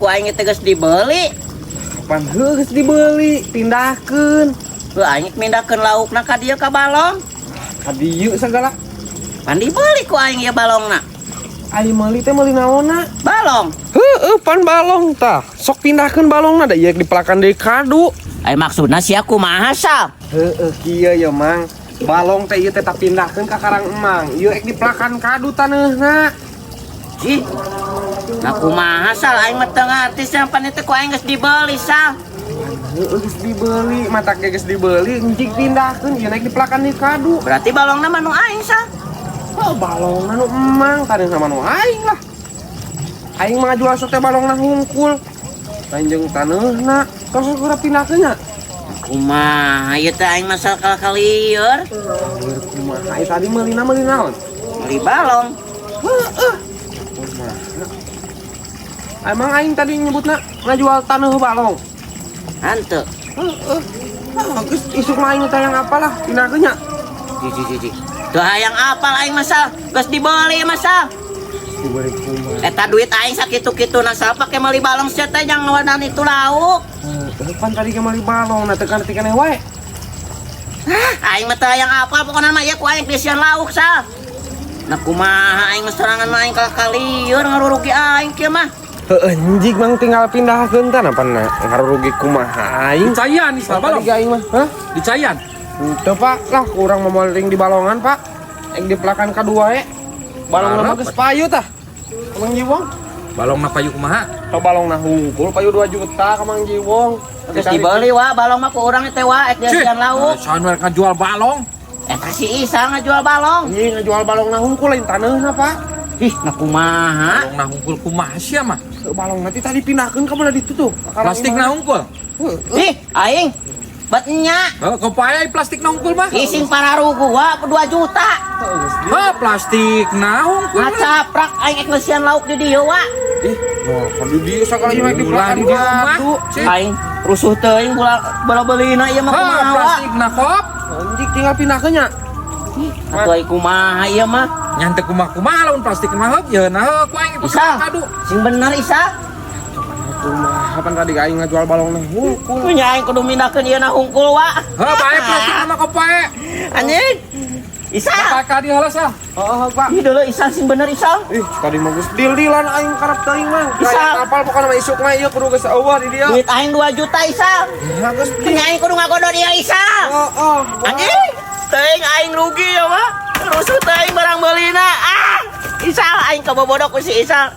Ku aing teh geus dibeli. Pan geus dibeli, pindahkeun. Ku aing mindahkeun laukna ka dieu ka balong. Ka dieu sagala. Pan dibeli ku aing ieu balongna. Ai meuli teh meuli naonna? Balong. Heueuh, pan balong tah. Sok pindahkeun balongna da ieu dipelakan deui kadu. Ai maksudna sia kumaha sal? Heueuh, kieu ya Mang. Balong teh ieu teh tak pindahkeun ka karang emang. Ieu ek dipelakan kadu taneuna. Ih. Nah kumaha sal aing mah teu ngarti sia pan teh ku aing geus dibeli sal. Heueuh, geus dibeli, matak geus dibeli, encik pindahkeun ieu naik dipelakan deui kadu. Berarti balongna mah nu aing sal. Oh, balongna nu emang, taneuna mah nu aing lah. Aing mah ngajual sok teh balongna hungkul. Lain jeung taneuna, tos geura pindahkeun nya. Kumaha ieu teh aing masal kalieur. Kumaha ai tadi meuli naon? Beli balong. Heueuh. Emang aing tadi nyebutna ngajual taneuh balong. Hanteu. Heeh. Geus isuk mah aing teh yang apalah pindahkeun nya. Ji. Tuh hayang apal aing masal, geus dibeli masal. Diberi kumaha. Eta duit aing sakitu-kituna sal pake meuli balong sia teh jang wadan itu lauk. Pan tadi kemari balong, nah tekan tikannya wae. Aing mah teu hayang apal pokona mah ieu ku aing pisian lauk sal. Nah kumaha aing mah sorangan mah aing kalieur ngarurugi aing kieu mah. Heeh, anjing Mang tinggal pindahkeun tah napana ngarurugi kumaha aing. Dicayan nih balong. Aing mah. Hah? Dicayan. Henteu Pak, lah kurang memoling di balongan Pak. Yang dipelakan kadua we. Balong mah geus payu tah. Mang Jiwong. Balong na payu kumaha? Teu balong na hungkul payu 2 juta ka Mang Jiwong. Geus dibeli wa balong mah ku urang teh wa ek diasian lauk. Sahan mereka jual balong. Eta si Isa ngajual balong. Ieu ngajual balong na hungkul lain taneuna Pak. Ih, nah kumaha? Balong na hungkul kumaha sia mah? Teu balong nanti tadi pindahkeun ka belah ditu tuh. Plastik na hungkul. Ih, aing batnya Kopaya plastik na hungkul mah. ising pararugu wa 2 juta. Plastik na hungkul. Ngacaprak aing ek mesian lauk di dieu wa. Ih, noh kalau dia sakala ieu dipelakan Di rumah. kadu. Aing rusuh teuing bola beulina ieu mah kumaha wa. Plastik na kop. Anjing tinggal pindahkeun nya. Atuh ai kumaha ieu mah? Nyantek kumaha lawan plastik mah heup yeuna heup ku aing Isa. kadu. Sing bener Isa. Kumaha pan tadi aing ngajual balong na hungkul. Punya aing kudu mindahkeun ieu na hungkul wa. Heup bae plastik mah kopaya. Anjing. Isa. Kakak di heula sah. Heeh, Pak. Ih dulu Isa sing bener Isa. Ih, tadi mah geus deal-dealan aing karep teuing mah. Bisa. Kayak kapal pokona mah isuk mah ieu kudu geus eueuh di dia. Duit aing 2 juta Isa. Ya geus Punya aing kudu ngagodor ieu Isa. Heeh. Anjing. Teuing aing rugi ya mah. Rusuh teuing barang beulina. Ah. Isa aing kabobodok ku si Isa.